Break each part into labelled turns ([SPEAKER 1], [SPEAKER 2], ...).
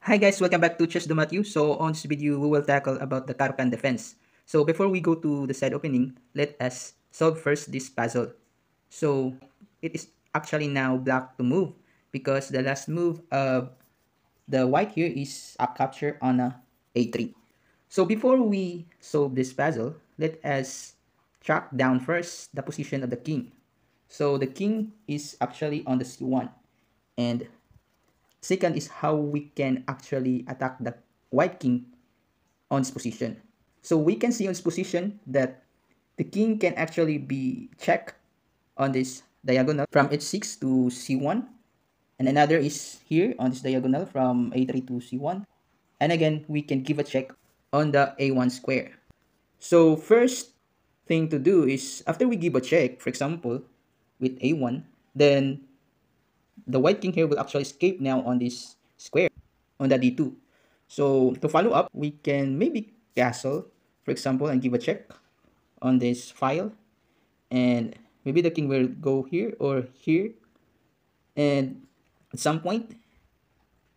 [SPEAKER 1] Hi guys, welcome back to Chess Matthew. So on this video, we will tackle about the Caro-Kann defense. So before we go to the side opening, let us solve first this puzzle. So it is actually now black to move because the last move of the white here is a capture on a a3. So before we solve this puzzle, let us track down first the position of the king. So the king is actually on the c1, and second is how we can actually attack the white king on this position. So we can see on this position that the king can actually be checked on this diagonal from h6 to c1. And another is here on this diagonal from a3 to c1. And again, we can give a check on the a1 square. So first thing to do is after we give a check, for example, with a1, then the white king here will actually escape now on this square on the d2. So to follow up, we can maybe castle, for example, and give a check on this file. And maybe the king will go here or here. And at some point,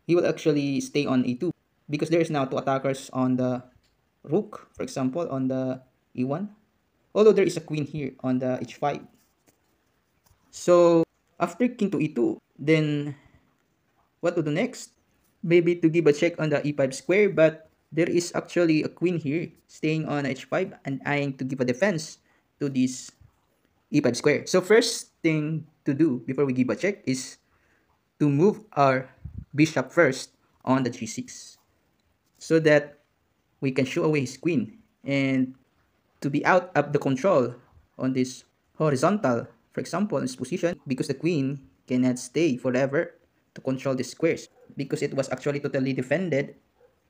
[SPEAKER 1] he will actually stay on e2 because there is now two attackers on the rook, for example, on the e1. Although there is a queen here on the h5. So after king to e2, then what to do next? Maybe to give a check on the e5 square, but there is actually a queen here staying on h5 and eyeing to give a defense to this e5 square. So first thing to do before we give a check is to move our bishop first on the g6 so that we can show away his queen and to be out of the control on this horizontal, for example, in this position, because the queen cannot stay forever to control the squares because it was actually totally defended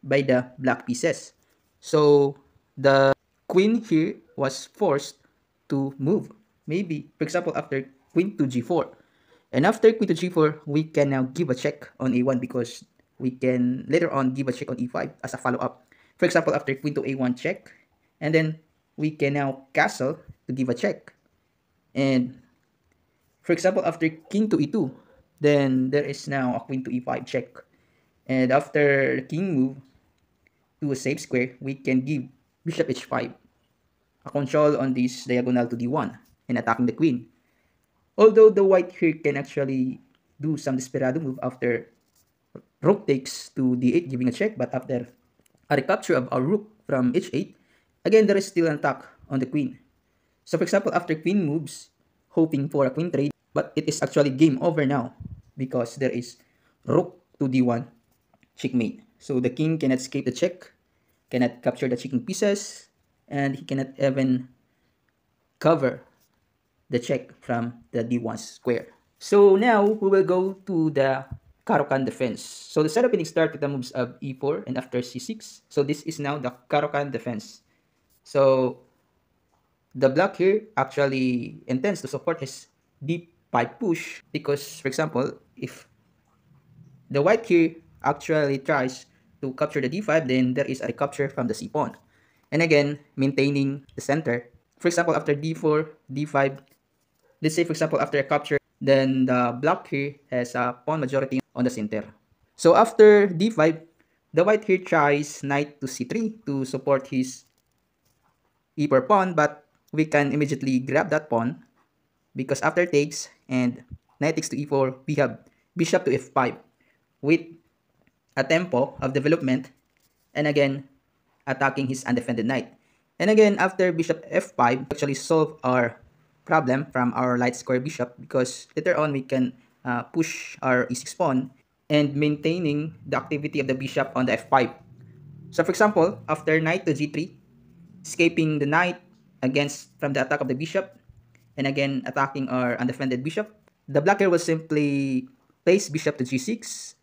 [SPEAKER 1] by the black pieces. So the queen here was forced to move. Maybe, for example, after queen to g4. And after queen to g4, we can now give a check on a1 because we can later on give a check on e5 as a follow-up. For example, after queen to a1 check, and then we can now castle to give a check. And for example, after king to e2, then there is now a queen to e5 check. And after king move to a safe square, we can give bishop h5 a control on this diagonal to d1 and attacking the queen. Although the white here can actually do some desperado move after rook takes to d8 giving a check, but after a recapture of our rook from h8, again there is still an attack on the queen. So for example, after queen moves, hoping for a queen trade, but it is actually game over now because there is rook to d1 checkmate. So the king cannot escape the check, cannot capture the checking pieces, and he cannot even cover the check from the d1 square. So now we will go to the Caro-Kann defense. So the set opening start with the moves of e4 and after c6. So this is now the Caro-Kann defense. So the black here actually intends to support his d5 push because, for example, if the white here actually tries to capture the d5, then there is a recapture from the c pawn. And again, maintaining the center. For example, after d4, d5, let's say for example after a capture, then the black here has a pawn majority on the center. So after d5, the white here tries knight to c3 to support his e4 pawn, but we can immediately grab that pawn because after takes and knight takes to e4, we have bishop to f5 with a tempo of development and again attacking his undefended knight. And again, after bishop f5, actually solve our problem from our light square bishop because later on we can push our e6 pawn and maintaining the activity of the bishop on the f5. So for example, after knight to g3, escaping the knight against from the attack of the bishop and again attacking our undefended bishop, the black here will simply place bishop to g6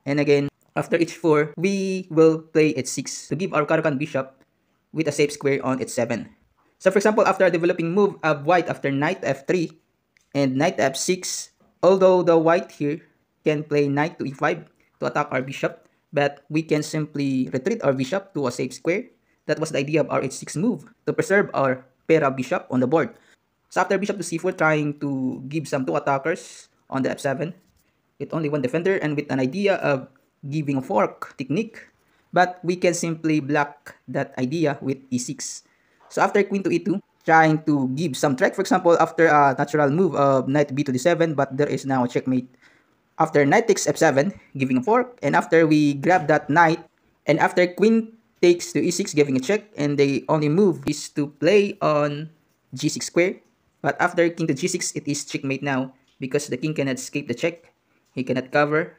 [SPEAKER 1] and again after h4, we will play h6 to give our Caro-Kann bishop with a safe square on h7. So for example, after a developing move of white after knight f3 and knight f6, although the white here can play knight to e5 to attack our bishop, but we can simply retreat our bishop to a safe square. That was the idea of our h6 move, to preserve our pair of bishop on the board. So after bishop to c4, trying to give some two attackers on the f7, with only one defender and with an idea of giving a fork technique, but we can simply block that idea with e6. So after queen to e2, trying to give some threat, for example, after a natural move of knight b to d7, but there is now a checkmate. After knight takes f7, giving a fork, and after we grab that knight, and after queen takes to e6, giving a check, and the only move is to play on g6 square. But after king to g6, it is checkmate now, because the king cannot escape the check, he cannot cover,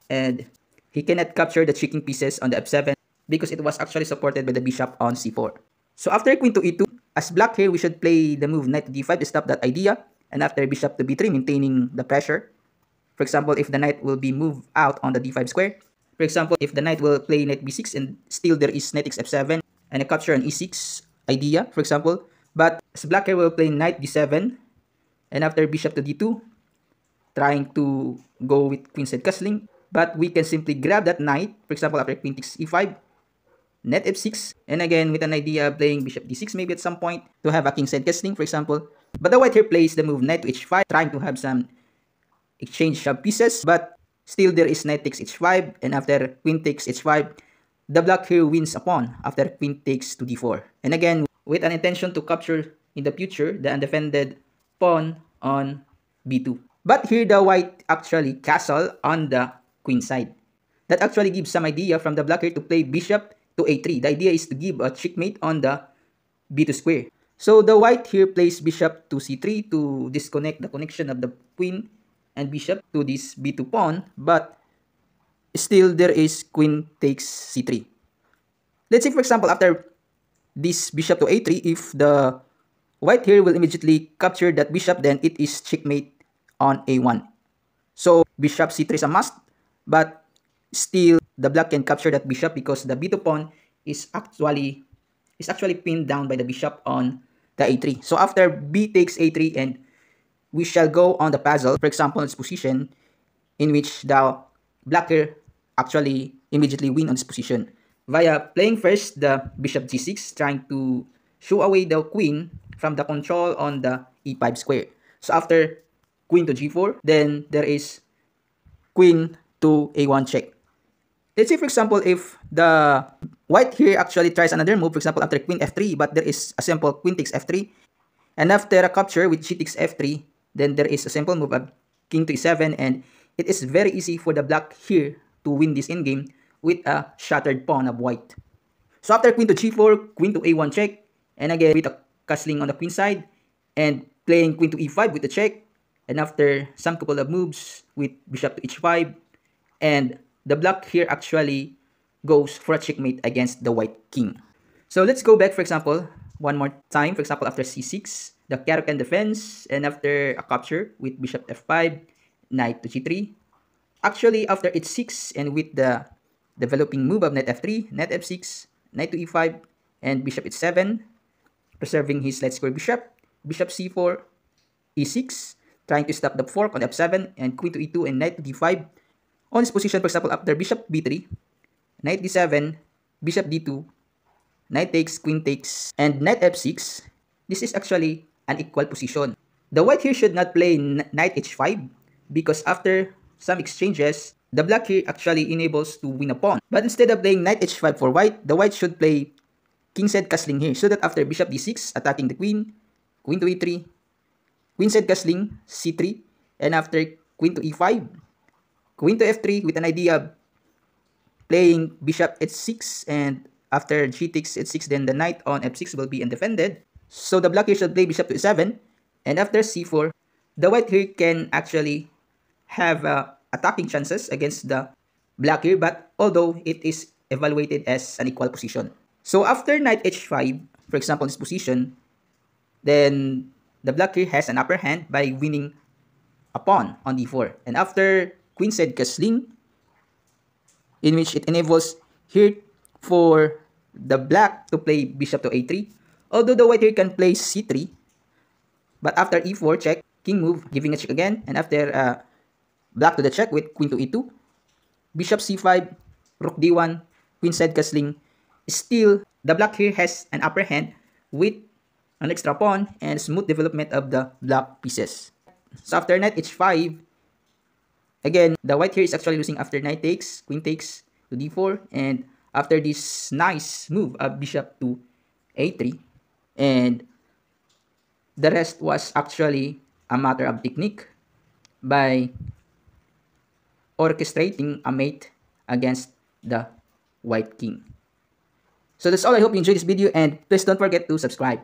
[SPEAKER 1] and he cannot capture the checking pieces on the f7, because it was actually supported by the bishop on c4. So after queen to e2, as black here, we should play the move knight to d5 to stop that idea, and after bishop to b3, maintaining the pressure. For example, if the knight will be moved out on the d5 square. For example, if the knight will play knight b6 and still there is knight takes f7 and a capture on e6 idea, for example. But as black here will play knight d7 and after bishop to d2, trying to go with queenside castling. But we can simply grab that knight, for example, after queen takes e5, knight f6, and again with an idea of playing bishop d6 maybe at some point to have a kingside castling, for example. But the white here plays the move knight to h5, trying to have some exchange of pieces, but still there is knight takes h5, and after queen takes h5, the black here wins a pawn after queen takes to d4. And again, with an intention to capture in the future the undefended pawn on b2. But here the white actually castle on the queen side. That actually gives some idea from the black here to play bishop to a3. The idea is to give a checkmate on the b2 square. So the white here plays bishop to c3 to disconnect the connection of the queen and bishop to this b2 pawn, but still there is queen takes c3. Let's say, for example, after this bishop to a3, if the white here will immediately capture that bishop, then it is checkmate on a1. So bishop c3 is a must, but still the black can capture that bishop because the b2 pawn is actually pinned down by the bishop on the a3. So after b takes a3, and we shall go on the puzzle, for example, this position in which the black here actually immediately win on this position via playing first the bishop g6, trying to shoo away the queen from the control on the e5 square. So after queen to g4, then there is queen to a1 check. Let's say, for example, if the white here actually tries another move, for example, after queen f3, but there is a simple queen takes f3, and after a capture with g takes f3, then there is a simple move of king to e7, and it is very easy for the black here to win this endgame with a shattered pawn of white. So after queen to g4, queen to a1 check, and again with a castling on the queen side, and playing queen to e5 with the check, and after some couple of moves with bishop to h5, and the black here actually goes for a checkmate against the white king. So let's go back, for example, one more time. For example, after c6, the Caro-Kann defense, and after a capture with bishop f5, knight to g3. Actually, after h6 and with the developing move of knight f3, knight f6, knight to e5, and bishop h7, preserving his light square bishop, bishop c4, e6, trying to stop the fork on f7, and queen to e2, and knight to d5. On this position, for example, after bishop b3, knight d7, bishop d2, knight takes, queen takes, and knight f6, this is actually an equal position. The white here should not play knight h5 because after some exchanges, the black here actually enables to win a pawn. But instead of playing knight h5 for white, the white should play kingside castling here, so that after bishop d6, attacking the queen, queen to e3, queenside castling, c3, and after queen to e5, queen to f3 with an idea of playing bishop h6, and after g takes h6, then the knight on f6 will be undefended. So the black here should play bishop to e7, and after c4, the white here can actually have attacking chances against the black here, but although it is evaluated as an equal position. So after knight h5, for example, this position, then the black here has an upper hand by winning a pawn on d4. And after queenside castling, in which it enables here for the black to play bishop to a3, although the white here can play c3, but after e4 check, king move, giving a check again, and after black to the check with queen to e2, bishop c5, rook d1, queenside castling, still the black here has an upper hand with an extra pawn and smooth development of the black pieces. So after knight h5, Again, the white here is actually losing after knight takes, queen takes to d4, and after this nice move of bishop to a3, and the rest was actually a matter of technique by orchestrating a mate against the white king. So that's all. I hope you enjoyed this video, and please don't forget to subscribe.